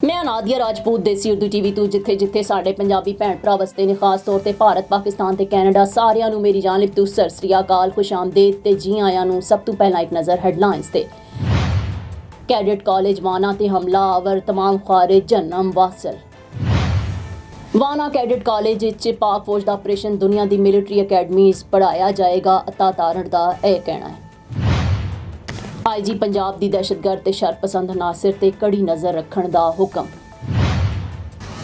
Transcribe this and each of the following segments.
मैं नादिया राजपूत देसी उर्दू टीवी ਤੋਂ ਜਿੱਥੇ ਸਾਡੇ ਪੰਜਾਬੀ ਭੈਣ ਭਰਾ ਵਸਦੇ ਨੇ ਖਾਸ ਤੌਰ ਤੇ ਭਾਰਤ ਪਾਕਿਸਤਾਨ ਤੇ ਕੈਨੇਡਾ ਸਾਰਿਆਂ ਨੂੰ ਮੇਰੀ ਜਾਨਿਬ ਤੋਂ ਸਤਿ ਸ੍ਰੀ ਅਕਾਲ ਖੁਸ਼ ਆਮਦੀਦ ਤੇ ਜੀ ਆਇਆਂ ਨੂੰ। ਸਭ ਤੋਂ ਪਹਿਲਾਂ ਇੱਕ ਨਜ਼ਰ ਹੈਡਲਾਈਨਸ ਤੇ। कैडेट कॉलेज वाना ते हमलावर तमाम खारिज जन्म वासल। वाना कैडेट कॉलेज च पाक फौज का ऑपरेशन दुनिया की मिलिट्री अकैडमी पढ़ाया जाएगा, अता तारण का यह कहना है। IG पंजाब की दहशतगर्द ते शरपसंद नासिर ते कड़ी नज़र रखने का हुक्म।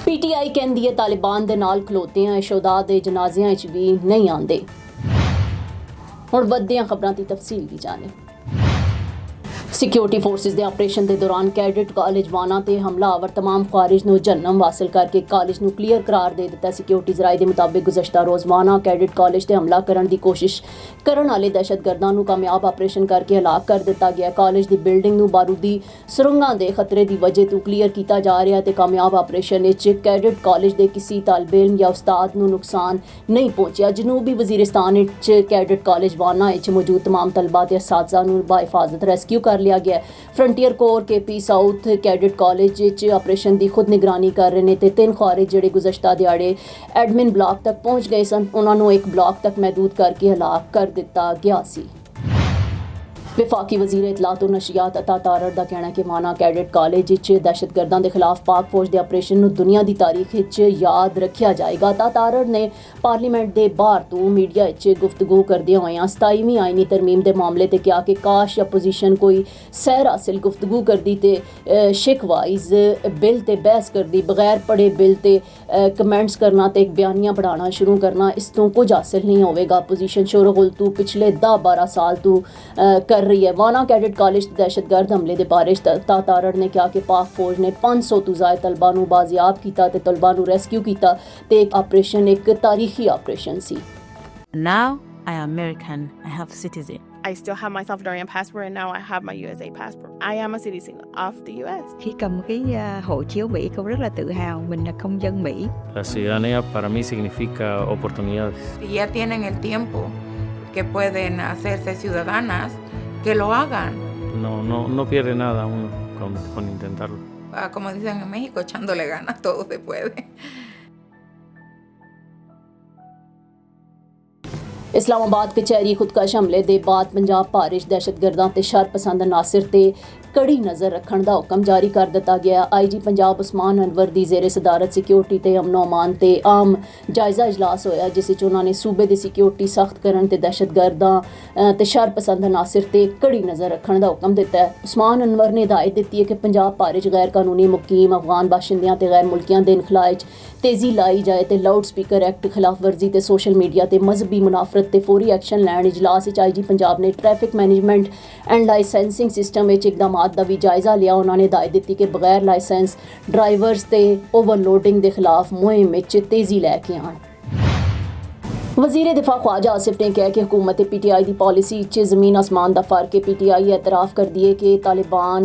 PTI कहती है तालिबान दे नाल खलोते हैं, शोदा दे जनाजियां च भी नहीं आते। हुण वधियां खबरां दी तफसील दी जानिब। सिक्योरिटी फोर्सिस के ऑपरेशन के दौरान कैडेट कॉलेज वाना ते हमलावर तमाम खारिज नूं जन्म हासिल करके कॉलेज नूं क्लीयर करार दे दिता। सिक्योरिटी जराए के मुताबिक गुज़श्ता रोज़ वाना कैडेट कॉलेज ते हमला करने की कोशिश करने वाले दहशतगर्दां नूं कामयाब ऑपरेशन करके हलाक कर दिता गया। कॉलेज की बिल्डिंग नूं बारूदी सुरंगां दे खतरे की वजह तो क्लीयर किया जा रहा है। कामयाब ऑपरेशन कैडेट कॉलेज के किसी तालिब इल्म या उस्ताद नूं नुकसान नहीं पहुंचा। जनूबी वजीरिस्तान कैडेट कॉलेज वाना मौजूद तमाम तलबा ते असातिज़ा नूं बाहिफाजत रेस्क्यू कर लिया गया। Frontier core KP south cadet college operation की खुद निगरानी कर रहे हैं। 3 खारिज जिहड़े गुज़श्ता दिहाड़े एडमिन ब्लॉक तक पहुँच गए सन, उन्होंने एक ब्लॉक तक महदूद करके हलाक कर दिता गया सी। विफाकी वजीर इतलात और नशियात अता तारड़ का कहना है कि वाना कैडेट कॉलेज दहशतगर्दां के खिलाफ पाक फौज के ऑपरेशन नूं दुनिया की तारीख याद रखा जाएगा। अता तारड़ ने पार्लीमेंट के बाहर तो मीडिया गुफ्तगू करदे होए 27वीं आईनी तरमीम के मामले ते कहा कि काश अपोजिशन कोई सैर हासिल गुफ्तगू करदी ते शिक वाइज बिल ते बहस करदी, बगैर पढ़े बिल ते कमेंट्स करना ते एक बयानियां पढ़ाना शुरू करना, इस तो कुछ हासिल नहीं होगा। अपोजिशन शोरगुल तो पिछले 10-12 साल तो कर रही है। वाना कैडेट कॉलेज दहशतगर्द हमले के बारे अता तारड़ ने कहा कि पाक फौज ने 500 तो ज़ायद तलबा नूं बाजियाब किया ते तलबा नूं रेस्क्यू किया ते एक ऑपरेशन एक तारीखी ऑपरेशन सी। Now I am American. I have citizen. I still have my Salvadorian passport and now I have my USA passport. I am a citizen of the US. Khi cầm cái hộ chiếu Mỹ, cô rất là tự hào mình là công dân Mỹ. La ciudadanía para mí significa oportunidades. Si ya tienen el tiempo que pueden hacerse ciudadanas, que lo hagan. No pierde nada uno con intentarlo. Como dicen en México, echándole ganas todo se puede. Islamabad कचहरी खुदकश हमले के बाद पंजाब भारिश दहशतगर्दां ते शरपसंद नासिर ते कड़ी नज़र रखने का हुक्म जारी कर दिता गया। IG पंजाब उस्मान अनवर की जेरे सदारत सिक्योरिटी ते अमनो अमान ते आम जायजा इजलास होया, जिस उन्होंने सूबे की सिक्योरिटी सख्त करने ते दहशतगर्दां ते शरपसंद नासिर ते कड़ी नज़र रखने का हुक्म दिता है। उस्मान अनवर ने हिदायत दी है कि पंजाब भारिश गैर कानूनी मुकीम अफगान बाशिंदियां ते गैर मुल्कियां दे इनखलाए तेज़ी लाई जाए ते लाउड स्पीकर एक्ट खिलाफ वर्जी ते सोशल मीडिया ते मजहबी मुनाफरत ते फौरी एक्शन लैन। इजलास IG पंजाब ने traffic management and licensing system इकदाम का भी जायजा लिया। उन्होंने हिदायत दी कि बगैर लाइसेंस ड्राइवर्स ते ओवरलोडिंग के खिलाफ मुहिम तेज़ी लैके आन। वज़ीर दिफा ख्वाजा आसिफ ने कहा कि हुकूमत PTI की पॉलिसी ज़मीन आसमान का फ़र्क है। PTI एतराफ़ कर दिए कि तालिबान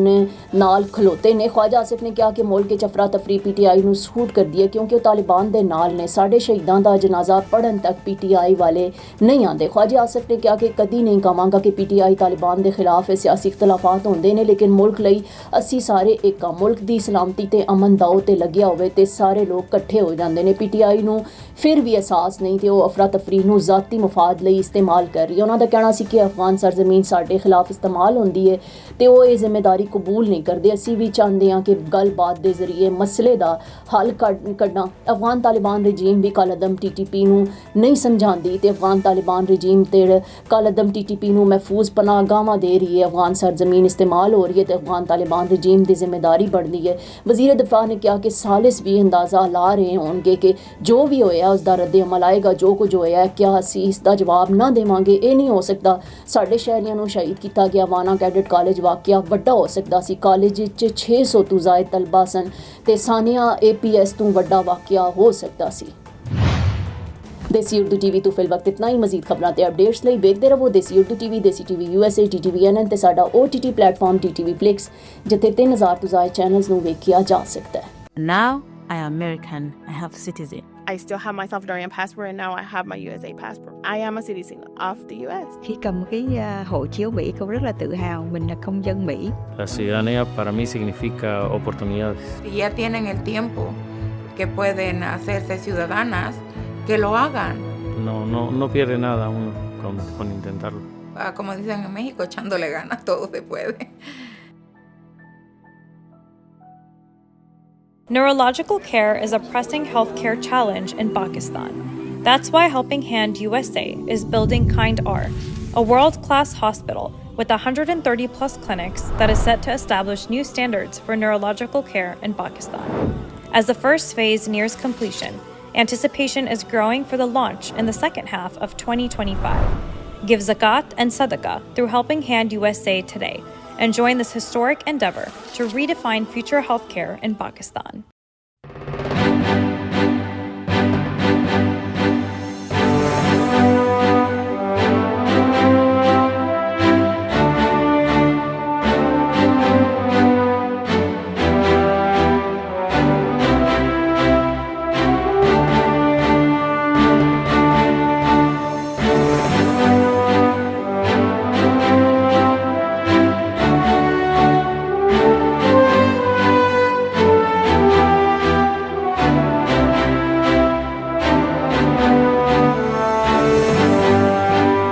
नाल खलोते ने। ख्वाजा आसिफ ने कहा कि मुल्क के अफरा तफरी PTI नूं सूट कर दिए क्योंकि वो तालिबान दे नाल ने। साढ़े शहीदां दा जनाजा पढ़न तक PTI वाले नहीं आते। ख्वाजा आसिफ ने कहा कि कदी नहीं कहांगा कि PTI तालिबान के खिलाफ सियासी इख्तलाफात होंदे ने, लेकिन मुल्क लई असी सारे एक मुल्क की सलामती ते अमन दाव ते लग्या होवे ते सारे लोग कट्ठे हो जाते हैं। PTI नूं फिर भी एहसास नहीं तो अफरा तफरी नूं ज़ाती मुफाद लई इस्तेमाल कर रही है। उन्होंने कहना सी कि अफगान सरजमीन साडे खिलाफ इस्तेमाल होंदी है तो वो ये जिम्मेदारी कबूल नहीं करते। असी भी चाहते हैं कि गलबात के जरिए मसले का हल कढ़ना। अफगान तालिबान रजीम भी कलअदम TTP नूं नहीं समझाती तो अफगान तालिबान रजीम ते कलअदम TTP नूं महफूज पनाहगाहां दे रही है। अफगान सरजमीन इस्तेमाल हो रही है तो अफगान तालिबान रजीम की जिम्मेदारी बढ़ती है। वज़ीर दिफा ने कहा कि सालिस भी अंदाज़ा ला रहे होंगे कि जो भी होया उसका रद्द अमल आएगा। जो कुछ होया क्या असी इसका जवाब ना देवांगे, ये नहीं हो सकता। साढ़े शहरियों को शहीद किया गया वाना कैडेट कॉलेज वाकया वड्डा हो सकता सी। कॉलेज 600 तो ज़ायद तलबा सन ते सानिया APS तो वड्डा वाकया हो सकता सी। देसी उर्दू TV तो फिल वक्त इतना ही। मजीद खबरां ते अपडेट्स लई वेखदे रहो देसी उर्दू TV, देसी TV USA, DTV NN ते साडा OTT प्लेटफॉर्म DTV Flix, जिथे 3000 तो ज़ायद चैनल्स नूं वेखिया जा सकता है। Now I am American. I have citizen. I still have my Salvadorian passport and now I have my USA passport. I am a citizen of the US. Khi cầm cái hộ chiếu Mỹ, con rất là tự hào mình là công dân Mỹ. La ciudadanía para mí significa oportunidades. Si ya tienen el tiempo que pueden hacerse ciudadanas, que lo hagan. No pierde nada uno con intentarlo. Como dicen en México, echándole ganas, todo se puede. Neurological care is a pressing healthcare challenge in Pakistan. That's why Helping Hand USA is building Kind R, a world-class hospital with 130 plus clinics that is set to establish new standards for neurological care in Pakistan. As the first phase nears completion, anticipation is growing for the launch in the second half of 2025. Give zakat and sadaqah through Helping Hand USA today and join this historic endeavor to redefine future healthcare in Pakistan.